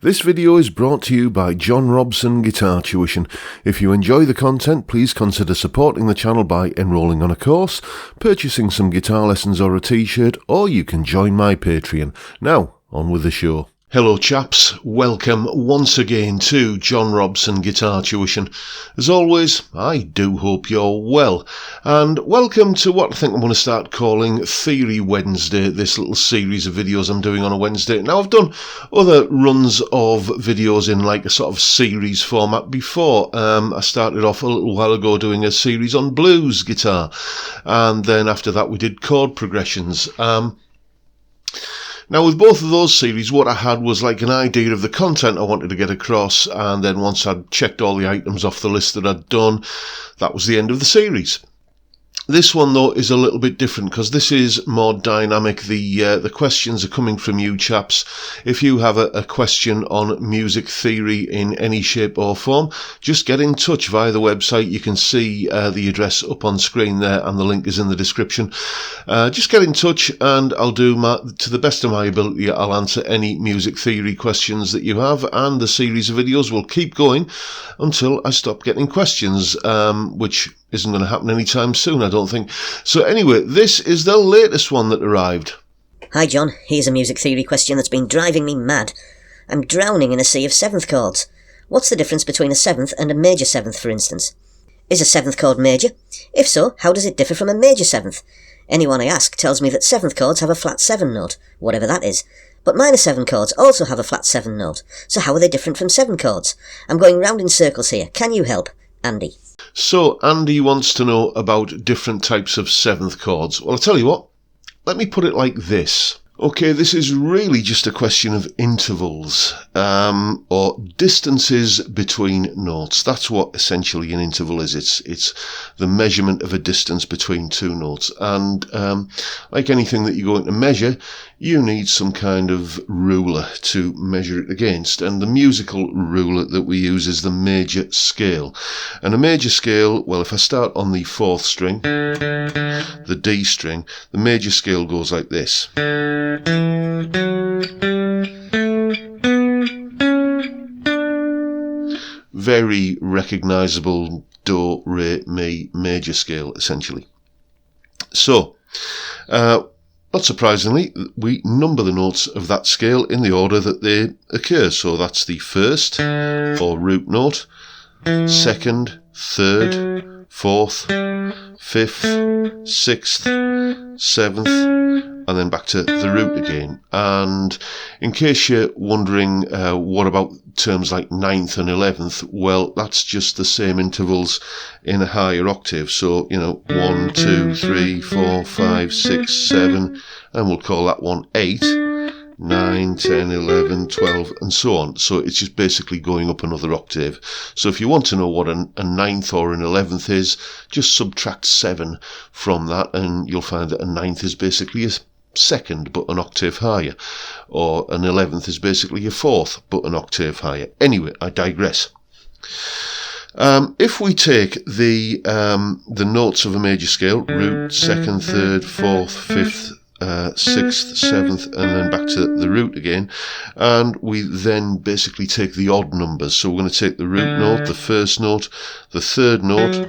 This video is brought to you by John Robson Guitar Tuition. If you enjoy the content, please consider supporting the channel by enrolling on a course, purchasing some guitar lessons or a t-shirt, or you can join my Patreon. Now, on with the show. Hello chaps, welcome once again to John Robson Guitar Tuition. As always, I do hope you're well, and welcome to what I think I'm going to start calling Theory Wednesday, this little series of videos I'm doing on a Wednesday. Now, I've done other runs of videos in like a sort of series format before. I started off a little while ago doing a series on blues guitar, and then after that we did chord progressions. Now, with both of those series, what I had was like an idea of the content I wanted to get across, and then once I'd checked all the items off the list that I'd done, that was the end of the series. This one, though, is a little bit different because this is more dynamic. The questions are coming from you chaps. If you have a question on music theory in any shape or form, just get in touch via the website. You can see the address up on screen there, and the link is in the description. Just get in touch and I'll do to the best of my ability, I'll answer any music theory questions that you have, and the series of videos will keep going until I stop getting questions, which isn't going to happen anytime soon, I don't think. So anyway, this is the latest one that arrived. Hi John, here's a music theory question that's been driving me mad. I'm drowning in a sea of 7th chords. What's the difference between a 7th and a major 7th, for instance? Is a 7th chord major? If so, how does it differ from a major 7th? Anyone I ask tells me that 7th chords have a flat 7 note, whatever that is. But minor 7 chords also have a flat 7 note. So how are they different from 7 chords? I'm going round in circles here. Can you help? Andy. So, Andy wants to know about different types of 7th chords. Well, I'll tell you what, let me put it like this. Okay, this is really just a question of intervals, or distances between notes. That's what essentially an interval is. It's the measurement of a distance between two notes. And like anything that you're going to measure, you need some kind of ruler to measure it against. And the musical ruler that we use is the major scale. And a major scale, well, if I start on the 4th string, the D string, the major scale goes like this. Very recognizable do, re, mi major scale, essentially. So, not surprisingly, we number the notes of that scale in the order that they occur. So that's the 1st, or root note, 2nd, 3rd, 4th, 5th, 6th, 7th, and then back to the root again. And in case you're wondering what about terms like 9th and 11th, well, that's just the same intervals in a higher octave. So, 1, 2, 3, 4, 5, 6, 7, and we'll call that one 8, 9, 10, 11, 12, and so on. So it's just basically going up another octave. So if you want to know what a 9th or an 11th is, just subtract 7 from that, and you'll find that a 9th is basically a 2nd but an octave higher, or an 11th is basically a 4th but an octave higher. Anyway, I digress. If we take the notes of a major scale, root, 2nd, 3rd, 4th, 5th, 6th, 7th, and then back to the root again, and we then basically take the odd numbers. So we're going to take the root note, the 1st note, the 3rd note,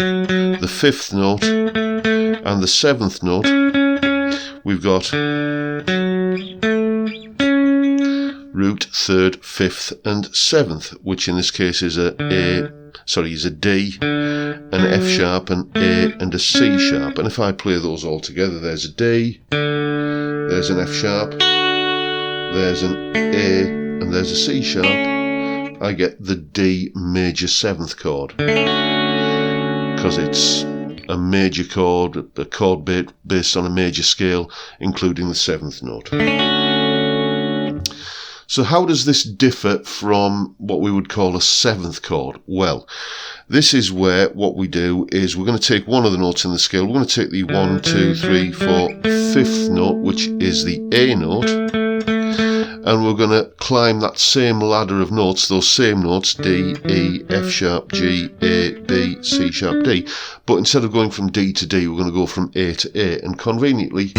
the 5th note, and the 7th note. We've got root, 3rd, 5th, and 7th, which in this case is a D, an F sharp, an A, and a C sharp. And if I play those all together, there's a D, there's an F sharp, there's an A, and there's a C sharp. I get the D major 7th chord, because it's a major chord, a chord based on a major scale, including the 7th note. So how does this differ from what we would call a 7th chord? Well, this is where what we do is we're going to take one of the notes in the scale. We're going to take the 1, 2, 3, 4, 5th note, which is the A note, and we're going to climb that same ladder of notes, those same notes, D, E, F sharp, G, A, B, C sharp, D, but instead of going from D to D, we're going to go from A to A, and conveniently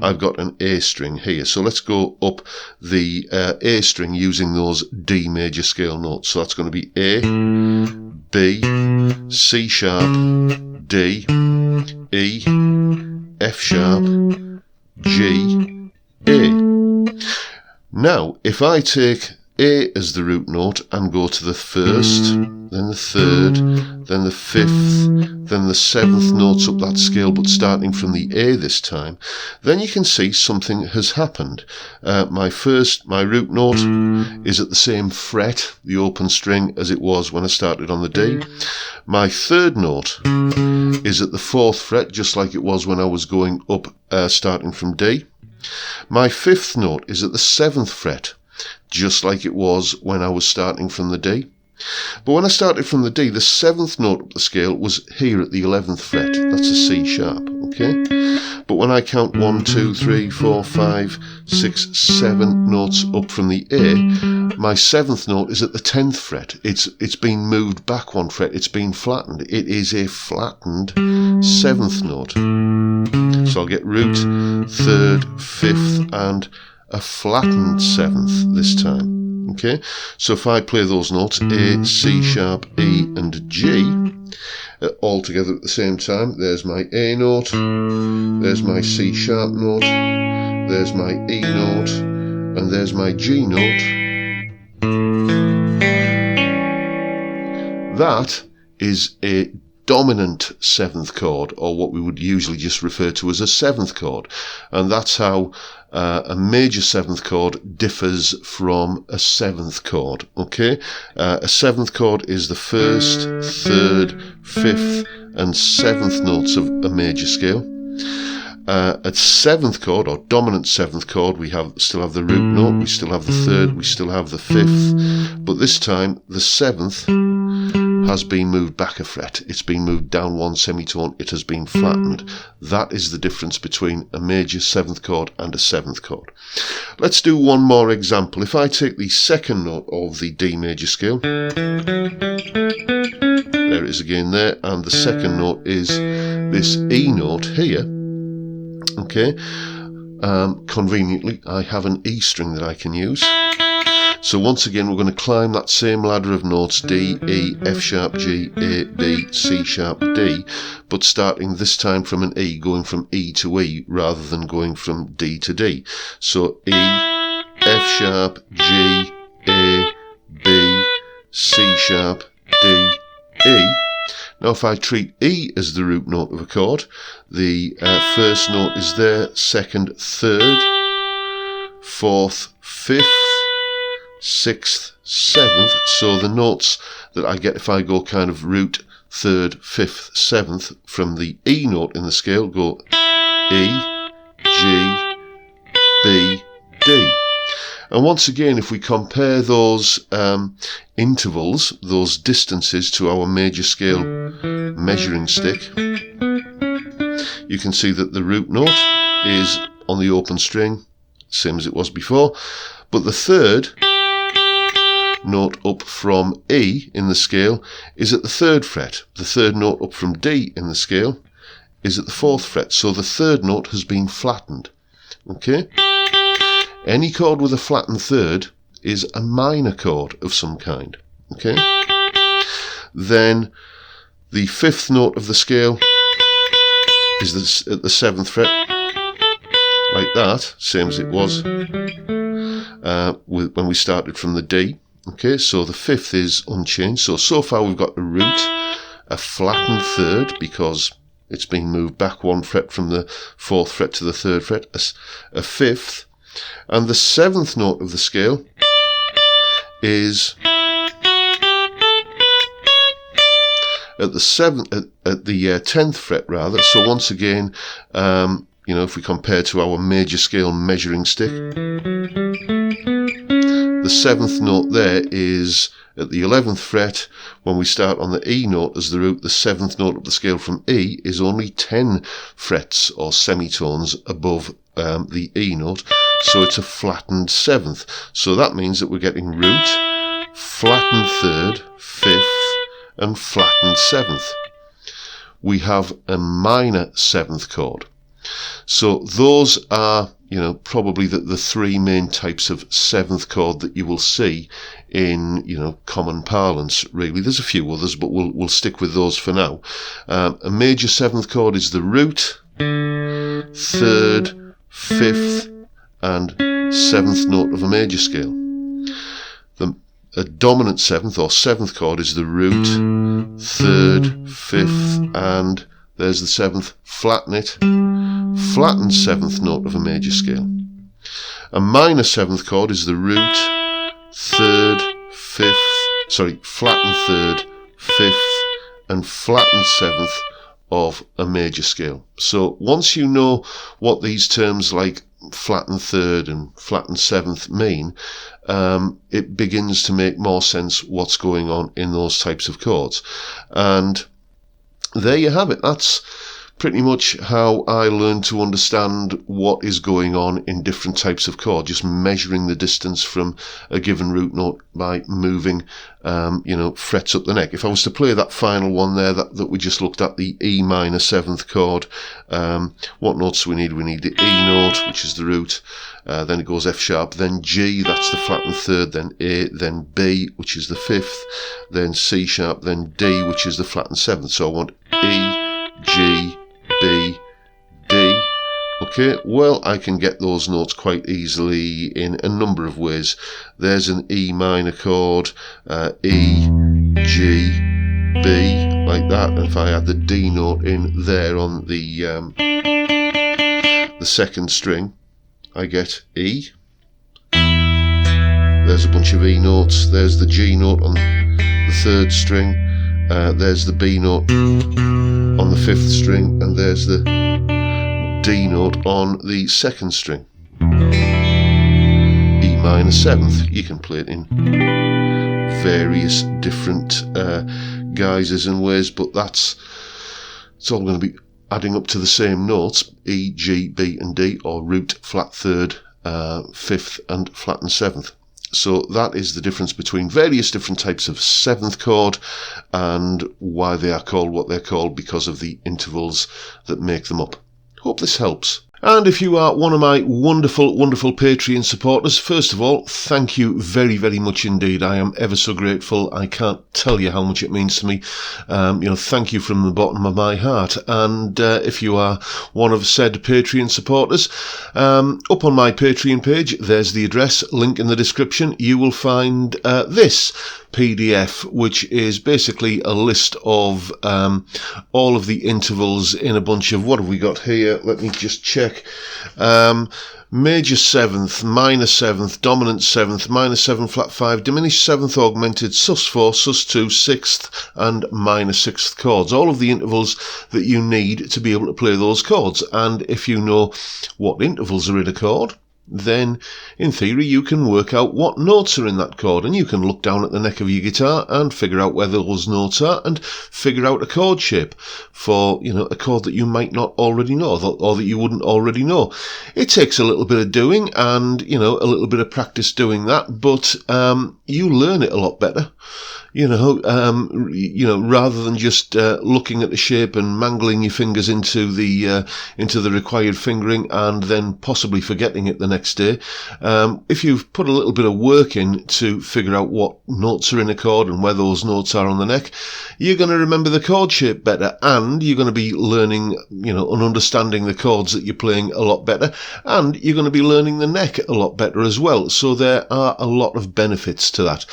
I've got an A string here. So let's go up the A string using those D major scale notes. So that's going to be A, B, C sharp, D, E, F sharp, G, A. Now, if I take A as the root note and go to the first, then the third, then the fifth, then the seventh notes up that scale, but starting from the A this time, then you can see something has happened. My root note is at the same fret, the open string, as it was when I started on the D. My third note is at the fourth fret, just like it was when I was going up, starting from D. My fifth note is at the seventh fret, just like it was when I was starting from the D. But when I started from the D, the seventh note up the scale was here at the 11th fret. That's a C sharp, okay? But when I count 1, 2, 3, 4, 5, 6, 7 notes up from the A, my seventh note is at the 10th fret. It's been moved back 1 fret. It's been flattened. It is a flattened seventh note. So I'll get root, third, fifth, and a flattened seventh this time. Okay, so if I play those notes, A, C sharp, E, and G, all together at the same time, there's my A note, there's my C sharp note, there's my E note, and there's my G note. That is a dominant seventh chord, or what we would usually just refer to as a seventh chord, and that's how a major seventh chord differs from a seventh chord. Okay, a seventh chord is the first, third, fifth, and seventh notes of a major scale. At seventh chord, or dominant seventh chord, we still have the root note, we still have the third, we still have the fifth, but this time the seventh has been moved back a fret. It's been moved down 1 semitone. It has been flattened. That is the difference between a major seventh chord and a seventh chord. Let's do one more example. If I take the second note of the D major scale, there it is again there, and the second note is this E note here. Okay, conveniently I have an E string that I can use. So once again, we're going to climb that same ladder of notes, D, E, F sharp, G, A, B, C sharp, D, but starting this time from an E, going from E to E rather than going from D to D. So E, F sharp, G, A, B, C sharp, D, E. Now if I treat E as the root note of a chord, the first note is there, second, third, fourth, fifth, sixth, seventh. So the notes that I get if I go kind of root, third, fifth, seventh from the E note in the scale go E, G, B, D. And once again, if we compare those intervals, those distances to our major scale measuring stick, you can see that the root note is on the open string, same as it was before, but the third note up from E in the scale is at the third fret. The third note up from D in the scale is at the fourth fret. So the third note has been flattened. Okay? Any chord with a flattened third is a minor chord of some kind. Okay? Then the fifth note of the scale is at the seventh fret, like that, same as it was when we started from the D. Okay, so the fifth is unchanged. So far we've got a root, a flattened third because it's been moved back 1 fret from the fourth fret to the third fret, a fifth, and the seventh note of the scale is at the 10th fret rather. So once again, if we compare to our major scale measuring stick, the seventh note there is at the 11th fret. When we start on the E note as the root, the seventh note of the scale from E is only 10 frets or semitones above the E note. So it's a flattened 7th. So that means that we're getting root, flattened 3rd, 5th, and flattened 7th. We have a minor 7th chord. So those are, probably the three main types of 7th chord that you will see in, common parlance, really. There's a few others, but we'll stick with those for now. A major 7th chord is the root, 3rd, 5th, and 7th note of a major scale. A dominant 7th or 7th chord is the root, 3rd, 5th, and there's the 7th, flatten it, flattened 7th note of a major scale. A minor 7th chord is the root, 3rd, 5th, flattened 3rd, 5th, and flattened 7th of a major scale. So once you know what these terms like flattened 3rd and flattened 7th mean, it begins to make more sense what's going on in those types of chords. And there you have it. That's pretty much how I learned to understand what is going on in different types of chord, just measuring the distance from a given root note by moving, frets up the neck. If I was to play that final one there that we just looked at, the E minor 7th chord, what notes do we need? We need the E note, which is the root, then it goes F sharp, then G, that's the flattened 3rd, then A, then B, which is the 5th, then C sharp, then D, which is the flattened 7th. So I want E, G, B, D. Okay, well, I can get those notes quite easily in a number of ways. There's an E minor chord, E, G, B, like that. And if I add the D note in there on the second string, I get E. There's a bunch of E notes. There's the G note on the 3rd string. There's the B note on the 5th string, and there's the D note on the 2nd string. E minor 7th. You can play it in various different guises and ways, but it's all going to be adding up to the same notes: E, G, B, and D, or root, flat 3rd, 5th, and flattened 7th. So that is the difference between various different types of 7th chord and why they are called what they're called, because of the intervals that make them up. Hope this helps. And if you are one of my wonderful, wonderful Patreon supporters, first of all, thank you very, very much indeed. I am ever so grateful. I can't tell you how much it means to me. Thank you from the bottom of my heart. And if you are one of said Patreon supporters, up on my Patreon page, there's the address, link in the description. You will find this PDF, which is basically a list of all of the intervals in a bunch of, what have we got here? Let me just check. Major 7th, minor 7th, dominant 7th, minor 7 flat 5, diminished 7th augmented, sus4, sus2, 6th and minor 6th chords. All of the intervals that you need to be able to play those chords. And if you know what intervals are in a chord, then in theory you can work out what notes are in that chord, and you can look down at the neck of your guitar and figure out where those notes are and figure out a chord shape for, a chord that you might not already know, or that you wouldn't already know. It takes a little bit of doing and, a little bit of practice doing that, but you learn it a lot better. Rather than just looking at the shape and mangling your fingers into the required fingering and then possibly forgetting it the next day. If you've put a little bit of work in to figure out what notes are in a chord and where those notes are on the neck, you're going to remember the chord shape better, and you're going to be learning, and understanding the chords that you're playing a lot better, and you're going to be learning the neck a lot better as well. So there are a lot of benefits to that.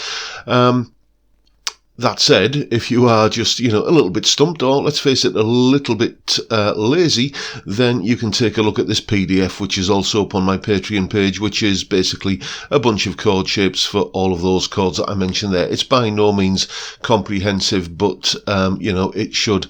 That said, if you are just, a little bit stumped, or let's face it, a little bit lazy, then you can take a look at this PDF, which is also up on my Patreon page, which is basically a bunch of chord shapes for all of those chords that I mentioned there. It's by no means comprehensive, but, it should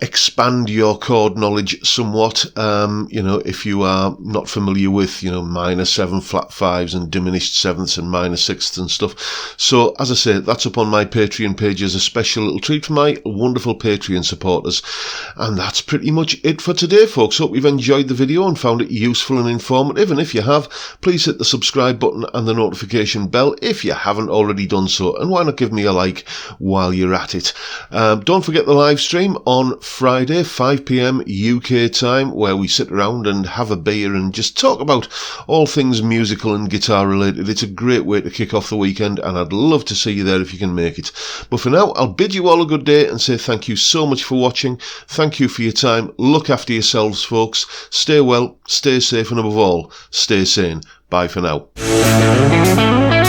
expand your chord knowledge somewhat. If you are not familiar with, minor 7 flat 5s and diminished 7ths and minor 6ths and stuff. So, as I say, that's up on my Patreon Patreon page as a special little treat for my wonderful Patreon supporters. And that's pretty much it for today, folks. Hope you've enjoyed the video and found it useful and informative. And if you have, please hit the subscribe button and the notification bell if you haven't already done so. And why not give me a like while you're at it. Don't forget the live stream on Friday, 5 p.m. UK time, where we sit around and have a beer and just talk about all things musical and guitar related. It's a great way to kick off the weekend, and I'd love to see you there if you can make it. But for now, I'll bid you all a good day and say thank you so much for watching. Thank you for your time. Look after yourselves, folks. Stay well, stay safe, and above all, stay sane. Bye for now.